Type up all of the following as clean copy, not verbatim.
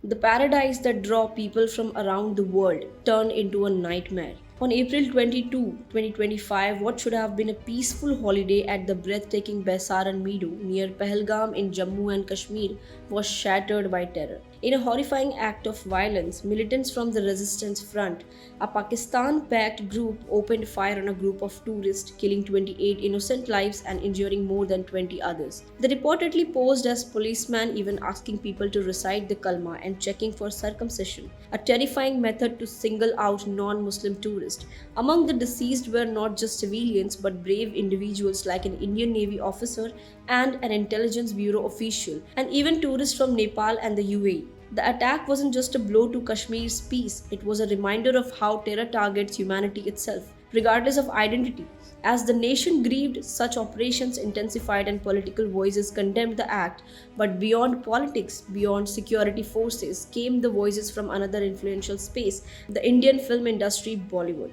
The paradise that draw people from around the world turned into a nightmare. On April 22, 2025, what should have been a peaceful holiday at the breathtaking Baisaran Meadow near Pahalgam in Jammu and Kashmir was shattered by terror. In a horrifying act of violence, militants from the Resistance Front, a Pakistan backed group, opened fire on a group of tourists, killing 28 innocent lives and injuring more than 20 others. They reportedly posed as policemen, even asking people to recite the Kalma and checking for circumcision, a terrifying method to single out non Muslim tourists. Among the deceased were not just civilians but brave individuals like an Indian Navy officer and an intelligence bureau official, and even tourists from Nepal and the UAE. The attack wasn't just a blow to Kashmir's peace, it was a reminder of how terror targets humanity itself, regardless of identity. As the nation grieved, such operations intensified and political voices condemned the act. But beyond politics, beyond security forces, came the voices from another influential space, the Indian film industry, Bollywood.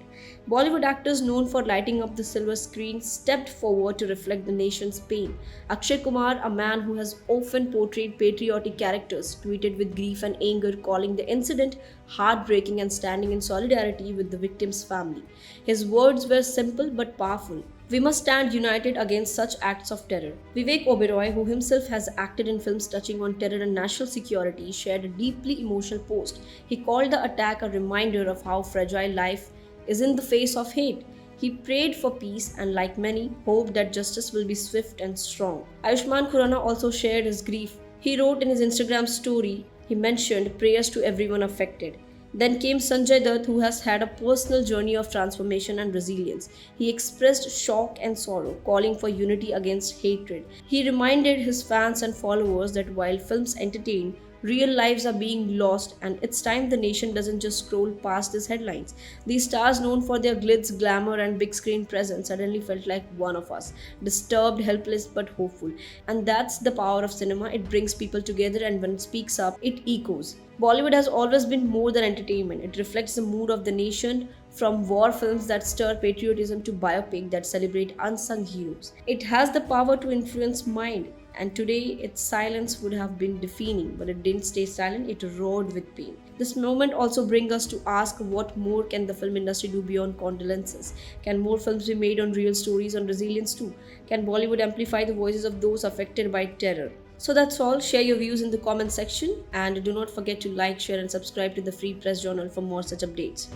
Bollywood actors known for lighting up the silver screen stepped forward to reflect the nation's pain. Akshay Kumar, a man who has often portrayed patriotic characters, tweeted with grief and anger, calling the incident heartbreaking and standing in solidarity with the victim's family. His words were simple but powerful. We must stand united against such acts of terror. Vivek Oberoi, who himself has acted in films touching on terror and national security, shared a deeply emotional post. He called the attack a reminder of how fragile life is in the face of hate. He prayed for peace and, like many, hoped that justice will be swift and strong. Ayushmann Khurrana also shared his grief. He wrote in his Instagram story, he mentioned prayers to everyone affected. Then came Sanjay Dutt, who has had a personal journey of transformation and resilience. He expressed shock and sorrow, calling for unity against hatred. He reminded his fans and followers that while films entertain, real lives are being lost, and it's time the nation doesn't just scroll past these headlines. These stars, known for their glitz, glamour, and big screen presence, suddenly felt like one of us, disturbed, helpless, but hopeful. And that's the power of cinema. It brings people together, and when it speaks up, it echoes. Bollywood has always been more than entertainment. It reflects the mood of the nation, from war films that stir patriotism to biopic that celebrate unsung heroes. It has the power to influence mind, and today its silence would have been deafening, but it didn't stay silent, it roared with pain. This moment also brings us to ask, what more can the film industry do beyond condolences? Can more films be made on real stories on resilience too? Can Bollywood amplify the voices of those affected by terror? So that's all. Share your views in the comment section, and do not forget to like, share and subscribe to the Free Press Journal for more such updates.